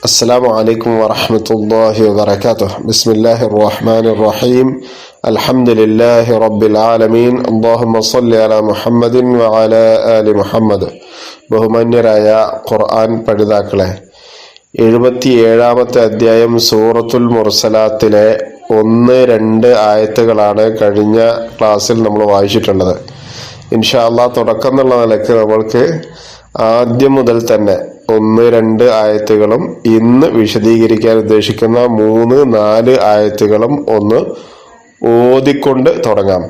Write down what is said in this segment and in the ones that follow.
السلام عليكم ورحمة الله وبركاته. بسم الله الرحمن الرحيم. الحمد لله رب العالمين. اللهم صل على محمد وعلى آل محمد. ബഹുമാന്യരായ ഖുർആൻ പഠിതാക്കളെ, 77-ാമത്തെ അധ്യായം സൂറത്തുൽ മുർസലാത്തിലെ 1-2 ആയത്തുകളാണ് കഴിഞ്ഞ ക്ലാസ്സിൽ നമ്മൾ വായിച്ചിട്ടുള്ളത്. ഇൻഷാ അല്ലാഹ് തുടക്കം എന്നുള്ള നിലയ്ക്ക് നമ്മൾക്ക് ആദ്യം മുതൽ തന്നെ 1-2 ആയത്തുകളും ഇന്ന് വിശദീകരിക്കാൻ ഉദ്ദേശിക്കുന്ന 3-4 ആയത്തുകളും ഒന്ന് ഓതിക്കൊണ്ട് തുടങ്ങാം.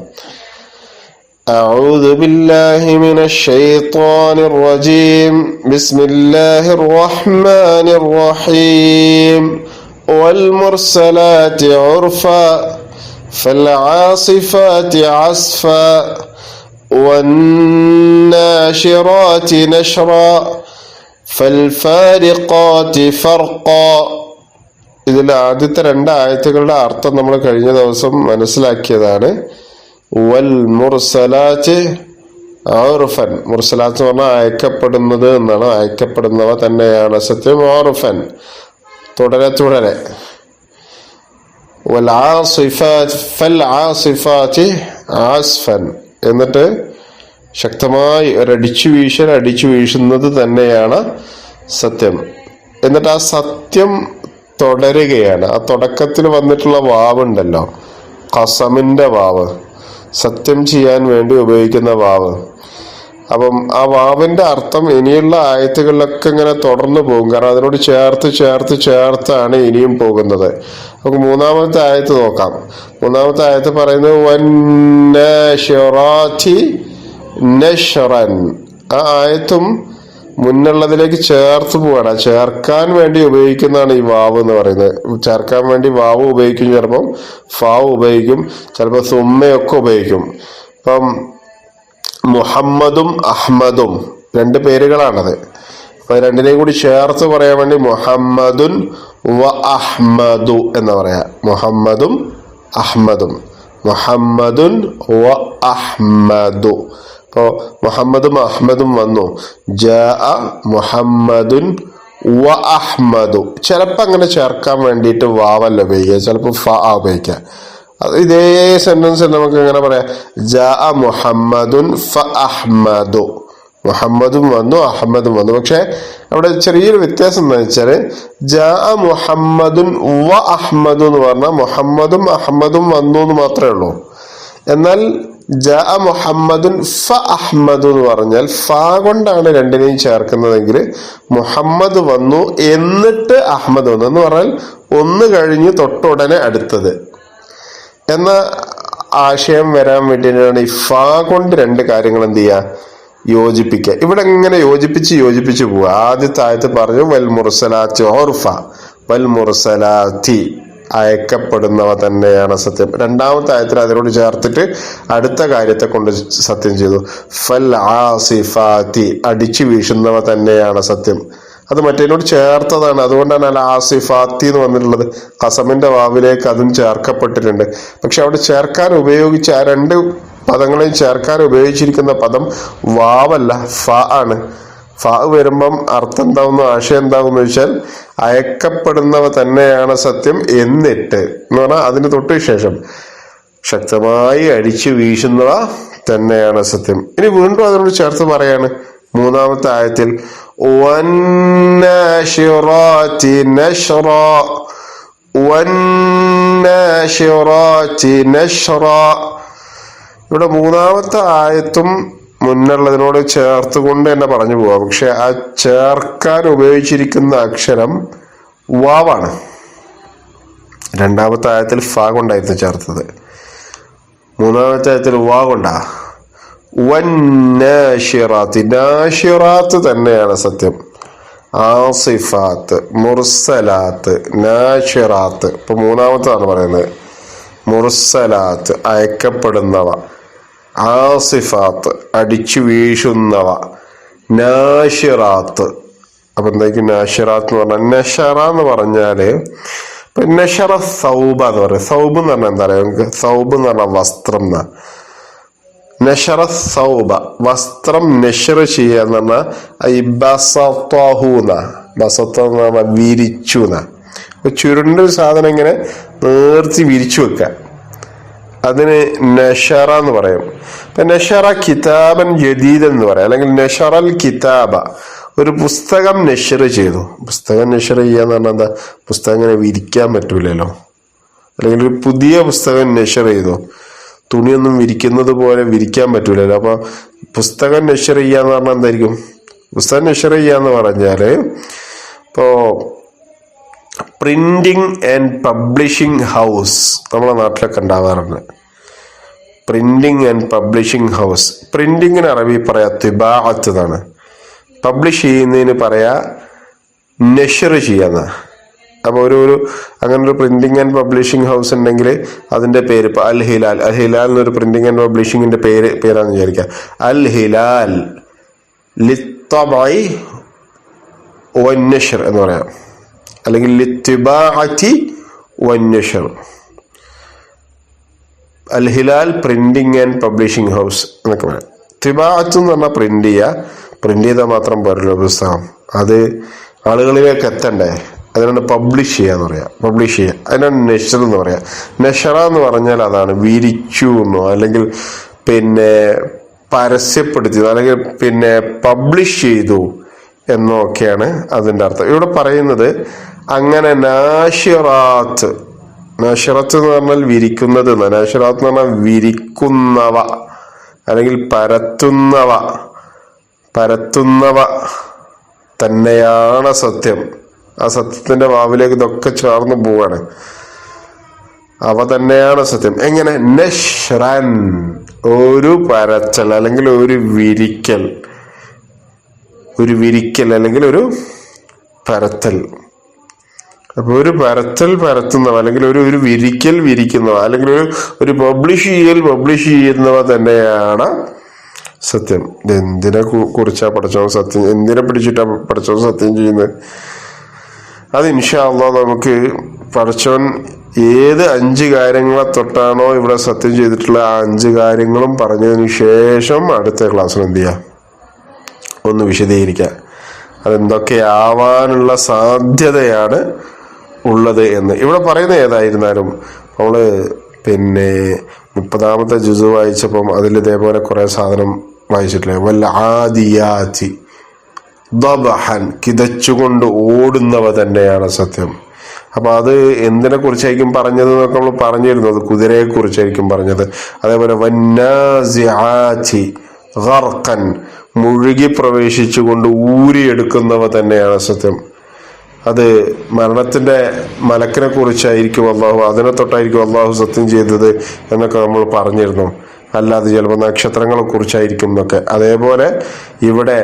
أعوذ بالله من الشيطان الرجيم. بسم الله الرحمن الرحيم. والمرسلات عرفا فالعاصفات عصفا والناشرات نشرا فالفارقات فرقا. ഇതിൽ ആദ്യത്തെ 2 ആയത്തുകളുടെ അർത്ഥം നമ്മൾ കഴിഞ്ഞ ദിവസം മനസ്സിലാക്കിയതാണ്. വൽ മുർസലാത്ത് ഉർഫൻ. മുർസലാത്ത് എന്ന് പറഞ്ഞാൽ അയക്കപ്പെടുന്നത് എന്നാണ്. അയക്കപ്പെടുന്നവ തന്നെയാണ് സത്യം. ഉർഫൻ തുടരെ തുടരെ. വൽ ആസിഫാത്ത് ഫൽ ആസിഫാത്ത് ആസ്ഫൻ. എന്നിട്ട് ശക്തമായി ഒരടിച്ചു വീശുന്നത് തന്നെയാണ് സത്യം. എന്നിട്ട് ആ സത്യം തുടരുകയാണ്. ആ തുടക്കത്തിൽ വന്നിട്ടുള്ള വാവ് ഉണ്ടല്ലോ, ഖസമിന്റെ വാവ്, സത്യം ചെയ്യാൻ വേണ്ടി ഉപയോഗിക്കുന്ന വാവ്. അപ്പം ആ വാവിന്റെ അർത്ഥം ഇനിയുള്ള ആയത്തുകളിലൊക്കെ ഇങ്ങനെ തുടർന്നു പോകും. കാരണം അതിനോട് ചേർത്താണ് ഇനിയും പോകുന്നത്. നമുക്ക് 3-ാമത്തെ ആയത്ത് നോക്കാം. 3-ാമത്തെ ആയത്ത് പറയുന്നത് വന്നാശിറാത്തി നശ്റൻ. ആ ആയത്തും മുന്നുള്ളതിലേക്ക് ചേർത്ത് പോവാണ്. ചേർക്കാൻ വേണ്ടി ഉപയോഗിക്കുന്നതാണ് ഈ വാവ് എന്ന് പറയുന്നത്. ചേർക്കാൻ വേണ്ടി വാവ് ഉപയോഗിക്കും, ചിലപ്പം ഫാവ് ഉപയോഗിക്കും, ചിലപ്പോൾ സുമ്മയൊക്കെ ഉപയോഗിക്കും. ഇപ്പം മുഹമ്മദും അഹ്മദും 2 പേരുകളാണത്. അപ്പൊ രണ്ടിനെയും കൂടി ചേർത്ത് പറയാൻ വേണ്ടി മുഹമ്മദുൻ വ അഹ്മദു എന്ന് പറയാ. മുഹമ്മദും അഹ്മദും. മുഹമ്മദുൻ വ അഹ്മദു. ഇപ്പോ മുഹമ്മദും അഹ്മദും വന്നു. ജാഅ മുഹമ്മദുൻ വ അഹ്മദു. ചിലപ്പോൾ അങ്ങനെ ചേർക്കാൻ വേണ്ടിയിട്ട് വാവല്ല ഉപയോഗിക്കുക, ചിലപ്പോൾ ഫ ഉപയോഗിക്കുക. അത് ഇതേ സെന്റൻസ് നമുക്ക് എങ്ങനെ പറയാം? ജാഅ മുഹമ്മദുൻ ഫ അഹ്മദു. മുഹമ്മദും വന്നു, അഹമ്മദും വന്നു. പക്ഷെ അവിടെ ചെറിയൊരു വ്യത്യാസം എന്താ വെച്ചാൽ, ജാഅ മുഹമ്മദുൻ വ അഹ്മദു എന്ന് പറഞ്ഞാൽ മുഹമ്മദും അഹമ്മദും വന്നു എന്ന് മാത്രമേ ഉള്ളൂ. എന്നാൽ ജാഅ മുഹമ്മദുൻ ഫ അഹ്മദു എന്ന് പറഞ്ഞാൽ ഫ കൊണ്ടാണ് രണ്ടിനെയും ചേർക്കുന്നതെങ്കിൽ മുഹമ്മദ് വന്നു എന്നിട്ട് അഹ്മദ് വന്നു എന്ന് പറഞ്ഞാൽ ഒന്ന് കഴിഞ്ഞ് തൊട്ടുടനെ അടുത്തത് എന്ന ആശയം വരാൻ വേണ്ടിയിട്ടാണ് ഈ ഫ കൊണ്ട് 2 കാര്യങ്ങൾ എന്ത് ചെയ്യുക, യോജിപ്പിക്കുക. ഇവിടെ ഇങ്ങനെ യോജിപ്പിച്ച് പോവുക. ആദ്യത്തെ ആയത്ത് പറഞ്ഞു വൽ മുർസലാത്തി ഉർഫ, വൽ മുർസലാത്തി അയക്കപ്പെടുന്നവ തന്നെയാണ് സത്യം. 2-ാമത്തെ ആയത്തിൽ അതിനോട് ചേർത്തിട്ട് അടുത്ത കാര്യത്തെ കൊണ്ട് സത്യം ചെയ്തു. ഫൽ ആസിഫാത്തി, അടിച്ചു വീശുന്നവ തന്നെയാണ് സത്യം. അത് മറ്റേനോട് ചേർത്തതാണ്. അതുകൊണ്ടാണ് അൽ ആസിഫാത്തി എന്ന് വന്നിട്ടുള്ളത്. ഖസമിന്റെ വാവിലേക്ക് അതും ചേർക്കപ്പെട്ടിട്ടുണ്ട്. പക്ഷെ അവിടെ ചേർക്കാൻ ഉപയോഗിച്ച ആ 2 പദങ്ങളെയും ചേർക്കാൻ ഉപയോഗിച്ചിരിക്കുന്ന പദം വാവല്ല, ഫ ആണ്. ഫ വരുമ്പം അർത്ഥം എന്താവുന്നു, ആശയം എന്താവുന്ന വെച്ചാൽ അയക്കപ്പെടുന്നവ തന്നെയാണ് സത്യം എന്നിട്ട് എന്ന് പറഞ്ഞാൽ അതിന് തൊട്ട് ശേഷം ശക്തമായി അടിച്ചു വീശുന്നവ തന്നെയാണ് സത്യം. ഇനി വീണ്ടും അതിനോട് ചേർത്ത് പറയാണ് 3-ാമത്തെ ആയത്തിൽ വന്നാശിറാത്തി നശ്റാ, വന്നാശിറാത്തി നശ്റാ. ഇവിടെ 3-ാമത്തെ ആയത്തും മുന്നുള്ളതിനോട് ചേർത്തുകൊണ്ട് തന്നെ പറഞ്ഞു പോവാം. പക്ഷെ ആ ചേർക്കാൻ ഉപയോഗിച്ചിരിക്കുന്ന അക്ഷരം വാവാണ്. 2-ാമത്തെ ആയത്തിൽ ഫ കൊണ്ടായിരുന്നു ചേർത്തത്. 3-ാമത്തെ ആയത്തിൽ വാ കൊണ്ടാ. വന്നാശിറാത്ത്, നാശിറാത്ത് തന്നെയാണ് സത്യം. ആസിഫാത്ത്, മുർസലാത്ത്, നാശിറാത്ത്. ഇപ്പൊ 3-ാമത്താണ് പറയുന്നത്. മുർസലാത്ത് അയക്കപ്പെടുന്നവ, ആസിഫാത്ത് അടിച്ചു വീശുന്നവ, നാശിറാത്ത്. അപ്പൊ എന്തായിരിക്കും നാശിറാത്ത് എന്ന് പറഞ്ഞാൽ? നഷറ എന്ന് പറഞ്ഞാല് ഇപ്പൊ നഷറ സൗബ എന്ന് പറയും. സൗബ് എന്ന് പറഞ്ഞാൽ എന്താ പറയുക? സൗബ് എന്ന് പറഞ്ഞാൽ വസ്ത്രം എന്നാ. നഷറ സൗബ വസ്ത്രം നഷർ ചെയ്യുക എന്ന് പറഞ്ഞാൽ ബസത്ത എന്ന് പറഞ്ഞാൽ വിരിച്ചു എന്നാ. ചുരുണ്ടൊരു സാധനം ഇങ്ങനെ നേർത്തി വിരിച്ചു വെക്കുക, അതിന് നഷറ എന്ന് പറയും. ഇപ്പൊ നഷറ കിതാബൻ ജദീദ് എന്ന് പറയാം, അല്ലെങ്കിൽ നഷറൽ കിതാബ ഒരു പുസ്തകം നഷർ ചെയ്തു. പുസ്തകം നഷർ ചെയ്യാന്ന് പറഞ്ഞാൽ എന്താ, പുസ്തകം ഇങ്ങനെ വിരിക്കാൻ പറ്റൂലല്ലോ, അല്ലെങ്കിൽ ഒരു പുതിയ പുസ്തകം നഷർ ചെയ്തു. തുണിയൊന്നും വിരിക്കുന്നത് പോലെ വിരിക്കാൻ പറ്റൂലല്ലോ. അപ്പൊ പുസ്തകം നഷർ ചെയ്യാന്ന് പറഞ്ഞാൽ എന്തായിരിക്കും? പുസ്തകം നഷർ ചെയ്യാന്ന് പറഞ്ഞാല് ഇപ്പോ പ്രിന്റിങ് ആൻഡ് പബ്ലിഷിംഗ് ഹൗസ് നമ്മളെ നാട്ടിലൊക്കെ ഉണ്ടാവാറുണ്ട്. Printing and publishing house. പ്രിന്റിങ്ങിന് അറബി പറയാ തിബാഅത്ത് എന്നാണ്. പബ്ലിഷ് ചെയ്യുന്നതിന് പറയാ നഷർ ചെയ്യാന്ന. അപ്പൊ അങ്ങനെ ഒരു പ്രിന്റിംഗ് ആൻഡ് പബ്ലിഷിംഗ് ഹൗസ് ഉണ്ടെങ്കിൽ അതിന്റെ പേര് ഇപ്പൊ അൽ ഹിലാൽ. അൽ ഹിലാൽ എന്നൊരു പ്രിന്റിംഗ് ആൻഡ് പബ്ലിഷിംഗിന്റെ പേരാന്ന് വിചാരിക്കുക. അൽ ഹിലാൽ ലിത്തബഇ വന്നഷർ എന്ന് പറയാം, അല്ലെങ്കിൽ ലിത്തിബാഅത്തി വന്നഷർ. Al Hilal printing and publishing house എന്നൊക്കെ പറയാം. തിബാഅത്ത് എന്ന് പറഞ്ഞാൽ പ്രിന്റ് ചെയ്താൽ മാത്രം പോരല്ലോ പുസ്തകം, അത് ആളുകളിലേക്ക് എത്തണ്ടേ, അതിനാണ് പബ്ലിഷ് ചെയ്യാന്ന് പറയാം. പബ്ലിഷ് ചെയ്യുക, അതിനാണ് നഷർ എന്ന് പറയാം. നഷറ എന്ന് പറഞ്ഞാൽ അതാണ് വിരിച്ചു എന്നോ, അല്ലെങ്കിൽ പരസ്യപ്പെടുത്തിയത്, അല്ലെങ്കിൽ പബ്ലിഷ് ചെയ്തു എന്നോ ഒക്കെയാണ് അതിൻ്റെ അർത്ഥം. ഇവിടെ പറയുന്നത് അങ്ങനെ നാഷിറാത്ത്. നാഷിറത്ത് എന്ന് പറഞ്ഞാൽ വിരിക്കുന്നത്. നാഷിറാത്ത് എന്ന് പറഞ്ഞാൽ വിരിക്കുന്നവ, അല്ലെങ്കിൽ പരത്തുന്നവ തന്നെയാണ് സത്യം. ആ സത്യത്തിന്റെ വാവിലേക്ക് ഇതൊക്കെ ചേർന്ന് പോവാണ്. അവ തന്നെയാണ് സത്യം. എങ്ങനെ? നഷ്റൻ, ഒരു പരച്ചൽ അല്ലെങ്കിൽ ഒരു വിരിക്കൽ അല്ലെങ്കിൽ ഒരു പരത്തൽ. അപ്പൊ ഒരു പരത്തുന്നവ, അല്ലെങ്കിൽ ഒരു വിരിക്കൽ വിരിക്കുന്നവ, അല്ലെങ്കിൽ ഒരു പബ്ലിഷ് ചെയ്യുന്നവ തന്നെയാണ് സത്യം. എന്തിനെ കുറിച്ചാ പഠിച്ചോ സത്യം, എന്തിനെ പിടിച്ചിട്ടാ പഠിച്ചോ സത്യം ചെയ്യുന്നത്? അത് ഇൻഷാ അല്ലാഹ് നമുക്ക് പഠിച്ചോൻ ഏത് 5 കാര്യങ്ങളെ തൊട്ടാണോ ഇവിടെ സത്യം ചെയ്തിട്ടുള്ള ആ 5 കാര്യങ്ങളും പറഞ്ഞതിന് ശേഷം അടുത്ത ക്ലാസ്സിൽ എന്ത് ചെയ്യാം, ഒന്ന് വിശദീകരിക്കാം അതെന്തൊക്കെയാവാനുള്ള സാധ്യതയാണ് ഉള്ളത് എന്ന്. ഇവിടെ പറയുന്ന ഏതായിരുന്നാലും നമ്മള് 30ാമത്തെ ജുസു വായിച്ചപ്പം അതിൽ ഇതേപോലെ കുറെ സാധനം വായിച്ചിട്ടില്ലേ? വല്ല ആദിയാത്തി ദബഹൻ, കിതച്ചുകൊണ്ട് ഓടുന്നവ തന്നെയാണ് സത്യം. അപ്പൊ അത് എന്തിനെ കുറിച്ചായിരിക്കും പറഞ്ഞത് എന്നൊക്കെ നമ്മൾ പറഞ്ഞിരുന്നത്, കുതിരയെ കുറിച്ചായിരിക്കും പറഞ്ഞത്. അതേപോലെ വന്നാസിആതി ഗർഖൻ, മുഴുകി പ്രവേശിച്ചുകൊണ്ട് ഊരിയെടുക്കുന്നവ തന്നെയാണ് സത്യം. അത് മരണത്തിന്റെ മലക്കിനെ കുറിച്ചായിരിക്കും അള്ളാഹു, അതിനെ തൊട്ടായിരിക്കും അള്ളാഹു സത്യം ചെയ്തത് എന്നൊക്കെ നമ്മൾ പറഞ്ഞിരുന്നു. അല്ലാതെ ചിലപ്പോൾ നക്ഷത്രങ്ങളെ കുറിച്ചായിരിക്കും എന്നൊക്കെ. അതേപോലെ ഇവിടെ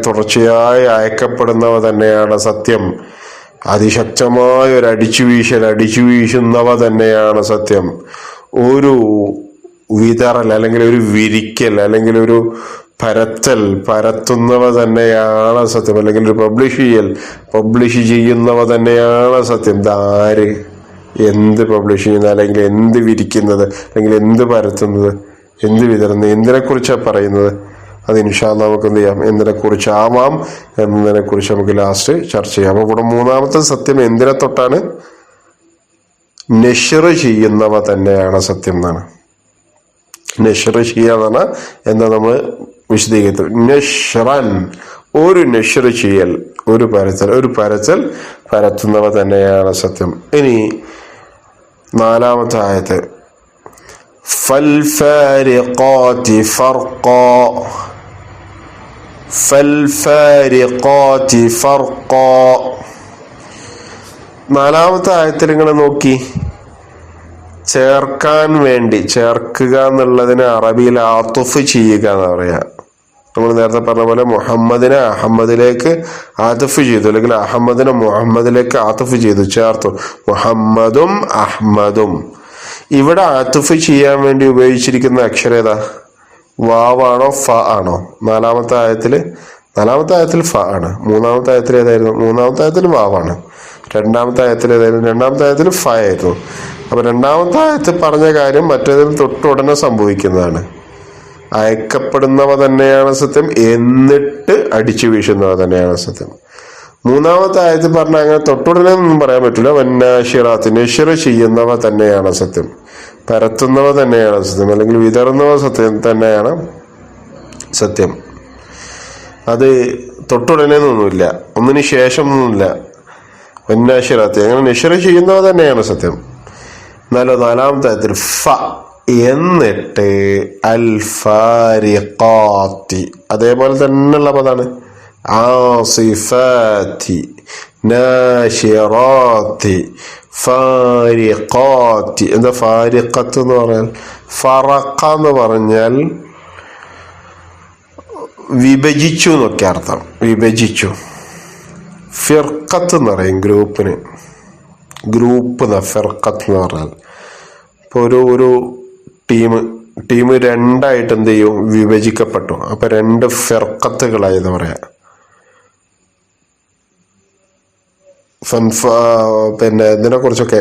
തുടർച്ചയായി അയക്കപ്പെടുന്നവ തന്നെയാണ് സത്യം. അതിശക്തമായ ഒരു അടിച്ചു വീശുന്നവ തന്നെയാണ് സത്യം. ഒരു വിതറൽ, അല്ലെങ്കിൽ ഒരു വിരിക്കൽ, അല്ലെങ്കിൽ ഒരു പരത്തുന്നവ തന്നെയാണ് സത്യം. അല്ലെങ്കിൽ ഒരു പബ്ലിഷ് ചെയ്യുന്നവ തന്നെയാണ് സത്യം. ഇതാര്? എന്ത് പബ്ലിഷ് ചെയ്യുന്നത്, അല്ലെങ്കിൽ എന്ത് വിരിക്കുന്നത്, അല്ലെങ്കിൽ എന്ത് പരത്തുന്നത്, എന്ത് വിതറുന്നത്, എന്തിനെ കുറിച്ചാണ് പറയുന്നത്? അത് ഇൻഷാ അല്ലാഹ് നമുക്ക് എന്ത് ചെയ്യാം, എന്തിനെ കുറിച്ചാവാം എന്നതിനെ കുറിച്ച് നമുക്ക് ലാസ്റ്റ് ചർച്ച ചെയ്യാം. അപ്പൊ ഇവിടെ 3ാമത്തെ സത്യം എന്തിനെ തൊട്ടാണ്? നഷ്ർ ചെയ്യുന്നവ തന്നെയാണ് സത്യം എന്നാണ്. നഷ്ർ ചെയ്യാന്നാണ് എന്താ നമ്മൾ വിശദീകരിച്ചത്. നഷ്റൻ, ഒരു നഷ്ർ ചെയ്യൽ, ഒരു പരച്ചൽ പരത്തുന്നവ തന്നെയാണ് സത്യം. ഇനി 4ാമത്തെ ആയത്ത് ഫൽഫാരിഖാതി ഫർഖാ. 4ാമത്തെ ആയത്തിൽ ഇങ്ങനെ നോക്കി, ചേർക്കുക എന്നുള്ളതിന് അറബിയിൽ ആത്തുഫ് ചെയ്യുക എന്ന് പറയാ. നമ്മൾ നേരത്തെ പറഞ്ഞ പോലെ മുഹമ്മദിനെ അഹമ്മദിലേക്ക് ആത്തുഫ് ചെയ്തു, അല്ലെങ്കിൽ അഹമ്മദിനെ മുഹമ്മദിലേക്ക് ആത്തുഫ് ചെയ്തു, ചേർത്തു. മുഹമ്മദും അഹ്മദും. ഇവിടെ ആത്തുഫ് ചെയ്യാൻ വേണ്ടി ഉപയോഗിച്ചിരിക്കുന്ന അക്ഷരം ഏതാ? വാവാണോ ഫ ആണോ? 4ാമത്തെ ആയത്തിൽ ഫ ആണ്. 3ാമത്തെ ആയത്തിൽ ഏതായിരുന്നു? 3ാമത്തെ ആയത്തിൽ വാവാണ്. 2ാമത്തെ ആയത്തിൽ ഏതായിരുന്നു? 2ാമത്തെ ആയത്തിൽ ഫ ആയിരുന്നു. അപ്പൊ രണ്ടാമത്തെ ആയത്ത് പറഞ്ഞ കാര്യം മറ്റേതിൽ തൊട്ടുടനെ സംഭവിക്കുന്നതാണ്. അയക്കപ്പെടുന്നവ തന്നെയാണ് സത്യം, എന്നിട്ട് അടിച്ചു വീശുന്നവ തന്നെയാണ് സത്യം. മൂന്നാമത്തെ ആയത്ത് പറഞ്ഞാൽ അങ്ങനെ തൊട്ടുടനെ ഒന്നും പറയാൻ പറ്റില്ല. വന്നാശിറാത്ത്, നശ്ർ ചെയ്യുന്നവ തന്നെയാണ് സത്യം, പരത്തുന്നവ തന്നെയാണ് സത്യം, അല്ലെങ്കിൽ വിതറുന്നവ സത്യം തന്നെയാണ് സത്യം. അത് തൊട്ടുടനെ ഒന്നുമില്ല, ഒന്നിന് ശേഷം ഒന്നുമില്ല. വന്നാശിറാത്ത്, അങ്ങനെ നശ്ർ ചെയ്യുന്നവ തന്നെയാണ് സത്യം. എന്നാലോ നാലാമത്തെ ആയത്തിൽ ഫ, എന്നിട്ട് അൽ ഫാരിഖാത്തി, അതേപോലെ തന്നെയുള്ള പദാണ്. ആസിഫാത്തി, നാശിറാത്തി, ഫാരിഖാത്തി. എന്താ ഫാരിഖത്ത് എന്ന് പറഞ്ഞാൽ? ഫറഖ എന്ന് പറഞ്ഞാൽ വിഭജിച്ചു എന്നൊക്കെ അർത്ഥം, വിഭജിച്ചു. ഫിർഖത്ത് എന്ന് പറയും ഗ്രൂപ്പിന്, ഗ്രൂപ്പ് ഫിർഖത്ത് എന്ന് പറഞ്ഞാൽ. ഇപ്പോൾ ഒരു ടീം രണ്ടായിട്ട് എന്ത് ചെയ്യും? വിഭജിക്കപ്പെട്ടു. അപ്പൊ രണ്ട് ഫിർഖത്തുകളായി എന്ന് പറയാം. പിന്നെ ഇതിനെ കുറിച്ചൊക്കെ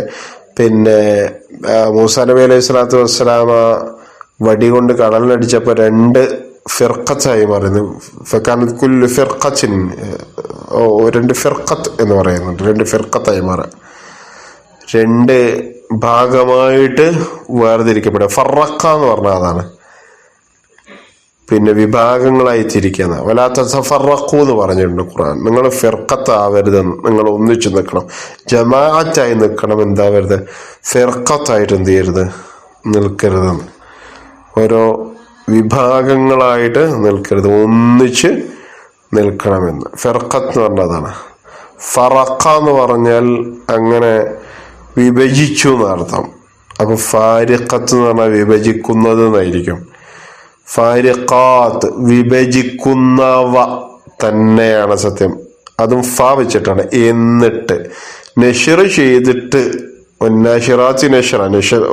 മൂസാ നബി അലൈഹി സ്വലാത്തു വസ്സലാമ വടി കൊണ്ട് കടലിനടിച്ചപ്പോ രണ്ട് ഫിർഖത്തായി മാറുന്നു. കുല്ലു ഫിർഖത്തിൻ, രണ്ട് ഫിർഖത്ത് എന്ന് പറയുന്നുണ്ട്. രണ്ട് ഫിർഖത്തായി മാറാം, രണ്ട് ഭാഗമായിട്ട് വേർതിരിക്കപ്പെടുക. ഫറഖ എന്ന് പറഞ്ഞാൽ അതാണ്, പിന്നെ വിഭാഗങ്ങളായി തിരിക്കുന്ന. വലാ തഫറഖൂ എന്ന് പറഞ്ഞിട്ടുണ്ട് ഖുർആൻ. നിങ്ങൾ ഫിർഖത്താവരുത്, നിങ്ങൾ ഒന്നിച്ചു നിൽക്കണം, ജമാഅത്തായി നിൽക്കണം. എന്താവരുത്? ഫിർഖത്തായിട്ട് എന്ത് ചെയ്യരുത്? നിൽക്കരുതെന്ന്. ഓരോ വിഭാഗങ്ങളായിട്ട് നിൽക്കരുത്, ഒന്നിച്ച് നിൽക്കണമെന്ന്. ഫിർഖത്ത് എന്ന് പറഞ്ഞതാണ്. ഫറഖ എന്ന് പറഞ്ഞാൽ അങ്ങനെ വിഭജിച്ചു എന്നർത്ഥം. അപ്പൊ ഫാരിഖത്ത് എന്ന് പറഞ്ഞാൽ വിഭജിക്കുന്നത് എന്നായിരിക്കും. ഫാരിഖാത്ത്, വിഭജിക്കുന്നവ തന്നെയാണ് സത്യം. അതും ഫ വെച്ചിട്ടാണ്. എന്നിട്ട് നശ്ർ ചെയ്തിട്ട്, വന്നാശിറാത്തി നശ്റ,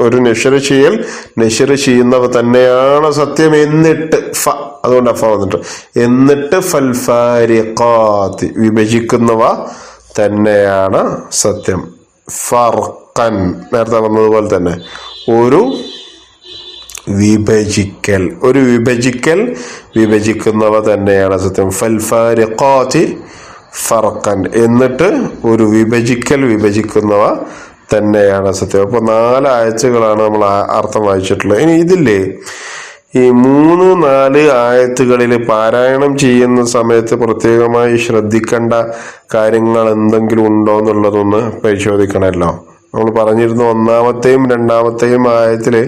ഒരു നശ്ർ ചെയ്യൽ, നശ്ർ ചെയ്യുന്നവ തന്നെയാണ് സത്യം. എന്നിട്ട് ഫ, അതുകൊണ്ട് ഫ വന്നിട്ട്. എന്നിട്ട് ഫൽ ഫാരിഖാത്തി, വിഭജിക്കുന്നവ തന്നെയാണ് സത്യം. ഫർഖൻ, നേരത്തെ പറഞ്ഞതുപോലെ തന്നെ ഒരു വിഭജിക്കൽ, വിഭജിക്കുന്നവ തന്നെയാണ് സത്യം. ഫൽ ഫാരിഖാത്തി ഫർഖൻ, എന്നിട്ട് ഒരു വിഭജിക്കുന്നവ തന്നെയാണ് സത്യം. അപ്പൊ 4 ആയത്തുകളാണ് നമ്മൾ അർത്ഥം വായിച്ചിട്ടുള്ളത്. ഇനി ഇതില്ലേ ഈ 3-4 ആയത്തുകളിൽ പാരായണം ചെയ്യുന്ന സമയത്ത് പ്രത്യേകമായി ശ്രദ്ധിക്കേണ്ട കാര്യങ്ങൾ എന്തെങ്കിലും ഉണ്ടോ എന്നുള്ളതൊന്ന് പരിശോധിക്കണമല്ലോ. നമ്മൾ പറഞ്ഞിരുന്നു ഒന്നാമത്തെയും രണ്ടാമത്തെയും ആയത്തില്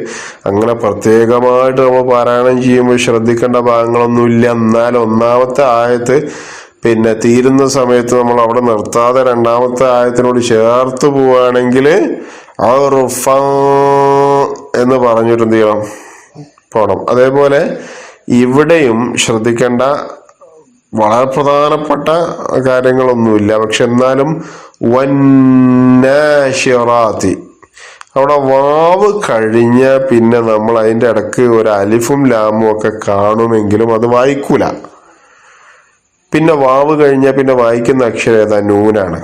അങ്ങനെ പ്രത്യേകമായിട്ട് നമ്മൾ പാരായണം ചെയ്യുമ്പോൾ ശ്രദ്ധിക്കേണ്ട ഭാഗങ്ങളൊന്നുമില്ല. എന്നാൽ ഒന്നാമത്തെ ആയത്ത് തീരുന്ന സമയത്ത് നമ്മൾ അവിടെ നിർത്താതെ രണ്ടാമത്തെ ആയത്തിനോട് ചേർത്ത് പോവുകയാണെങ്കിൽ എന്ന് പറഞ്ഞിട്ട് എന്ത് ചെയ്യണം? പോണം. അതേപോലെ ഇവിടെയും ശ്രദ്ധിക്കേണ്ട വളരെ പ്രധാനപ്പെട്ട കാര്യങ്ങളൊന്നുമില്ല. പക്ഷെ എന്നാലും വന്നാശിറാത്തി, അവിടെ വാവ് കഴിഞ്ഞ പിന്നെ നമ്മൾ അതിൻ്റെ ഇടക്ക് ഒരു അലിഫും ലാമും ഒക്കെ കാണുമെങ്കിലും അത് വായിക്കൂല. പിന്നെ വാവ് കഴിഞ്ഞ പിന്നെ വായിക്കുന്ന അക്ഷരം ഏതാ? നൂനാണ്.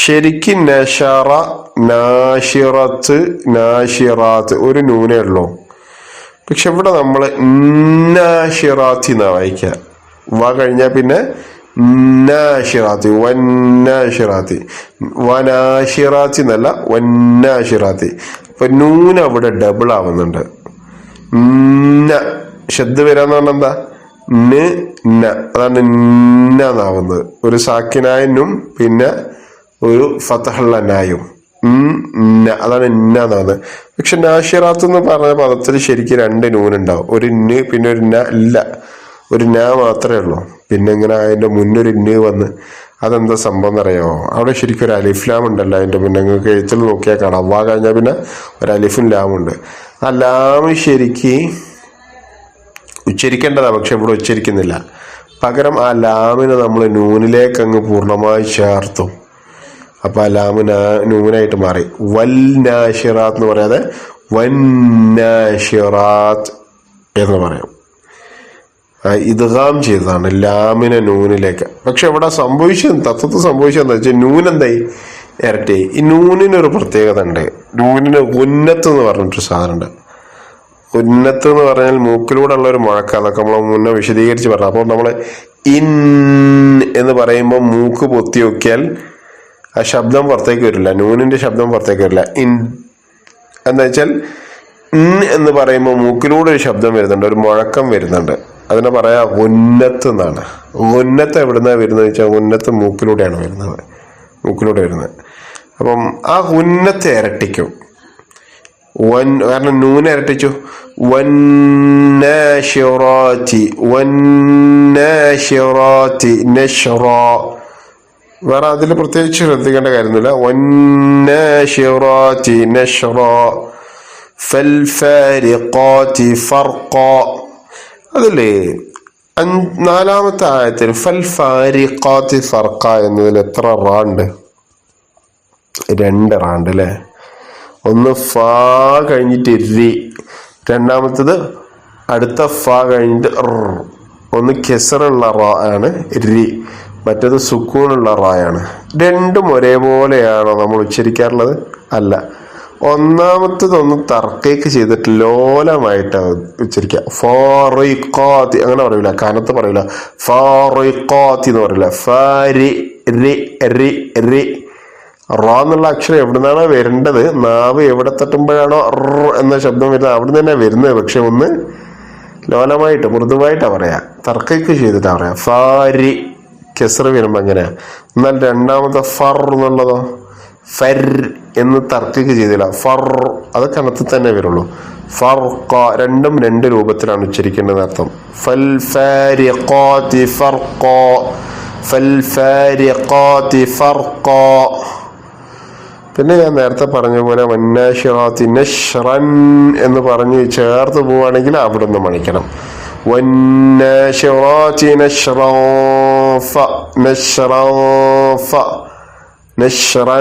ശരിക്കും നശറ, നാശിറത്ത്, നാശിറാത്ത് ഒരു നൂനേ ഉള്ളൂ. പക്ഷെ ഇവിടെ നമ്മൾ നാശിറാത്തി എന്നാ വായിക്കുക. വാ കഴിഞ്ഞാൽ പിന്നെ നാശിറാത്തി, വന്നാശിറാത്തി, വനാശിറാത്തി എന്നല്ല, വന്നാശിറാത്തി. അപ്പൊ നൂന അവിടെ ഡബിൾ ആവുന്നുണ്ട്. ശബ്ദ വരാന്ന് പറഞ്ഞാൽ എന്താ? ന, അതാണ് എന്നാവുന്നത്. ഒരു സാക്കിനായ നും പിന്നെ ഒരു ഫതഹുള്ള നായും, അതാണ് എന്നാവുന്നത്. പക്ഷെ നാശിറാത്ത് എന്ന് പറഞ്ഞ പദത്തിൽ ശരിക്കും 2 നൂനുണ്ടാവും. ഒരു ന് പിന്നെ ഒരു ന ഇല്ല, ഒരു ന മാത്രമേ ഉള്ളൂ. പിന്നെ ഇങ്ങനെ അതിന്റെ മുന്നൊരു ന് വന്ന് അതെന്താ സംഭവം എന്നറിയാമോ? അവിടെ ശരിക്കും ഒരു അലിഫ്ലാം ഉണ്ടല്ലോ അതിന്റെ മുന്നേ. നിങ്ങൾക്ക് എഴുത്തിൽ നോക്കിയാൽ കാണാം. വാ കഴിഞ്ഞാൽ പിന്നെ ഒരു അലിഫും ലാമുണ്ട്. ആ ലാമ് ശരിക്ക് ഉച്ചരിക്കേണ്ടതാണ്, പക്ഷെ ഇവിടെ ഉച്ചരിക്കുന്നില്ല. പകരം ആ ലാമിനെ നമ്മൾ നൂനിലേക്ക് അങ്ങ് പൂർണ്ണമായി ചേർത്തു. അപ്പൊ ആ ലാമ് നൂനായിട്ട് മാറി. വൽ നാശിറാത്ത് എന്ന് പറയാതെ വന്നാശിറാത്ത് എന്ന് പറയാം. ഇദ്ഗാം ചെയ്തതാണ് ലാമിനെ നൂനിലേക്ക്. പക്ഷെ ഇവിടെ തത്വത്തിൽ സംഭവിച്ചതെന്ന് വെച്ചാൽ നൂനെന്തായി? ഇരട്ടി. ഈ നൂനിനൊരു പ്രത്യേകത ഉണ്ട്. നൂനിന് ഉന്നത്ത് എന്ന് പറഞ്ഞിട്ടൊരു സാധനമുണ്ട്. ഉന്നത്ത് എന്ന് പറഞ്ഞാൽ മൂക്കിലൂടെ ഉള്ള ഒരു മുഴക്കം. അതൊക്കെ നമ്മൾ മുന്നേ വിശദീകരിച്ച് പറഞ്ഞു. അപ്പോൾ നമ്മൾ ഇൻ എന്ന് പറയുമ്പോൾ മൂക്ക് പൊത്തി നോക്കിയാൽ ആ ശബ്ദം പുറത്തേക്ക് വരില്ല, നൂനിന്റെ ശബ്ദം പുറത്തേക്ക് വരില്ല. ഇൻ എന്താ വെച്ചാൽ എന്ന് പറയുമ്പോൾ മൂക്കിലൂടെ ഒരു ശബ്ദം വരുന്നുണ്ട്, ഒരു മുഴക്കം വരുന്നുണ്ട്. അതിനെ പറയാ ഉന്നത്ത് എന്നാണ്. ഉന്നത്ത് എവിടുന്നാ വരുന്നത് വെച്ചാൽ ഉന്നത്ത് മൂക്കിലൂടെയാണ് വരുന്നത്, മൂക്കിലൂടെ വരുന്നത്. അപ്പം ആ ഉന്നത്തെ ഇരട്ടിക്കും. കാരണം നൂന് ഇരട്ടിച്ചു. വന്നാശിറാത്തി വന്നാശിറാത്തി നശ്റാ. വേറെ അതിൽ പ്രത്യേകിച്ച് ശ്രദ്ധിക്കേണ്ട കാര്യമൊന്നുമില്ല. വന്നാശിറാത്തി നശ്റാ ഫൽഫാരിഖാത്തി ഫർഖാ. അതില്ലേ നാലാമത്തെ ആയത്തിൽ ഫൽഫാരിഖാത്തി ഫർഖ എന്നതിൽ എത്ര റാ ഉണ്ട്? 2 റാ ഉണ്ട് അല്ലേ? ഒന്ന് ഫാ കഴിഞ്ഞിട്ട് രി, രണ്ടാമത്തത് അടുത്ത ഫാ കഴിഞ്ഞിട്ട് ഒന്ന് കെസറുള്ള റാ ആണ് രി, മറ്റേത് സുക്കൂണുള്ള റാ ആണ്. രണ്ടും ഒരേപോലെയാണോ നമ്മൾ ഉച്ചരിക്കാറുള്ളത്? അല്ല. ഒന്നാമത്തതൊന്ന് തർക്കേക്ക് ചെയ്തിട്ട് ലോലമായിട്ടാണ് ഉച്ചരിക്കുക. ഫാറിഖാത്തി അങ്ങനെ പറയൂല, കനത്ത് പറയൂല. ഫാറിഖാത്തി എന്ന് പറയൂല. ഫാരി രി രി രി. റ എന്നുള്ള അക്ഷരം എവിടുന്നാണോ വരേണ്ടത്, നാവ് എവിടെ തട്ടുമ്പോഴാണോ എന്ന ശബ്ദം വരുന്നത് അവിടെ തന്നെ വരുന്നത്. പക്ഷെ ഒന്ന് ലോലമായിട്ട് മൃദുവായിട്ടാണ് പറയാ, തർക്കയ്ക്ക് ചെയ്തിട്ടാണ് പറയാ. ഫാരി കെസർ വരുമ്പോ എങ്ങനെയാ. എന്നാൽ രണ്ടാമത്തെ ഫർ എന്നുള്ളതോ ഫർ എന്ന് തർക്കയ്ക്ക് ചെയ്തില്ല. ഫർ അത് കനത്തിൽ തന്നെ വരുള്ളൂ. ഫർഖ രണ്ടും 2 രൂപത്തിലാണ് ഉച്ചരിക്കേണ്ടത് അർത്ഥം. ഫൽ ഫാരിഖാത്തി ഫർഖ ഫൽ ഫാരിഖാത്തി ഫർഖ. പിന്നെ ഞാൻ നേരത്തെ പറഞ്ഞ പോലെ വന്നാശിറാത്തി നശ്റൻ എന്ന് പറഞ്ഞ് ചേർത്ത് പോവുകയാണെങ്കിൽ അവിടെ നിന്ന് മണിക്കണം. വന്നാശിറാത്തി നശ്റാ ഫ നശ്റാ ഫ നശ്റാ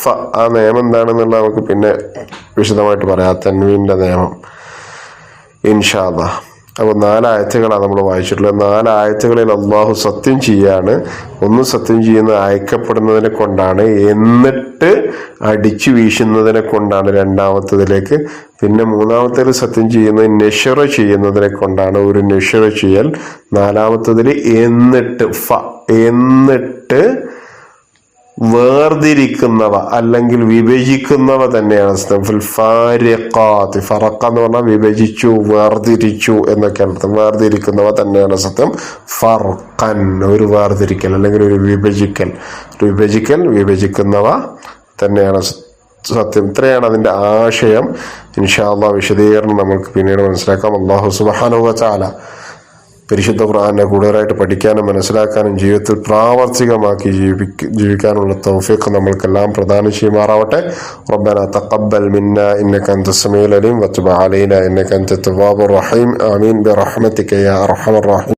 ഫ. ആ നിയമം എന്താണെന്നുള്ള നമുക്ക് പിന്നെ വിശദമായിട്ട് പറയാം, തൻവീന്റെ നിയമം ഇൻഷാ അല്ലാഹ്. അപ്പോൾ 4 ആയത്തുകളാണ് നമ്മൾ വായിച്ചിട്ടുള്ളത്. 4 ആയത്തുകളിൽ അള്ളാഹു സത്യം ചെയ്യാണ്. ഒന്ന് സത്യം ചെയ്യുന്നത് അയക്കപ്പെടുന്നതിനെ കൊണ്ടാണ്, എന്നിട്ട് അടിച്ചു വീശുന്നതിനെ കൊണ്ടാണ് രണ്ടാമത്തതിലേക്ക്. പിന്നെ മൂന്നാമത്തേൽ സത്യം ചെയ്യുന്നത് നെഷറ ചെയ്യുന്നതിനെ കൊണ്ടാണ്, ഒരു നെഷറ ചെയ്യൽ. നാലാമത്തതിൽ എന്നിട്ട് ഫ എന്നിട്ട് വേർതിരിക്കുന്നവ അല്ലെങ്കിൽ വിഭജിക്കുന്നവ തന്നെയാണ് സത്യം. ഫാരിഖാത്ത് ഫറഖ എന്ന് പറഞ്ഞാൽ വിഭജിച്ചു, വേർതിരിച്ചു എന്നൊക്കെയാണ് അർത്ഥം. വേർതിരിക്കുന്നവ തന്നെയാണ് സത്യം. ഫർഖൻ ഒരു വേർതിരിക്കൽ അല്ലെങ്കിൽ ഒരു വിഭജിക്കൽ, വിഭജിക്കുന്നവ തന്നെയാണ് സത്യം. ഇത്രയാണ് അതിന്റെ ആശയം. ഇൻഷാ അല്ലാഹ് വിശദീകരണം നമുക്ക് പിന്നീട് മനസ്സിലാക്കാം. അല്ലാഹു സുബ്ഹാനഹു വ തആല പരിശുദ്ധ ഖുർആനെ കൂടുതലായിട്ട് പഠിക്കാനും മനസ്സിലാക്കാനും ജീവിതത്തിൽ പ്രാവർത്തികമാക്കി ജീവിക്കാനുള്ള തൗഫീഖ് നമ്മൾക്കെല്ലാം പ്രദാനം ചെയ്യുമാറാവട്ടെ. റബ്ബനാ തഖബ്ബൽ മിന്നാ ഇന്നക അൻതസ് സമീഉൽ അലീം വതുബ് അലൈനാ ഇന്നക അൻതത് തവ്വാബുർ റഹീം. ആമീൻ ബിറഹ്മതിക യാ അർഹമർ റഹീം.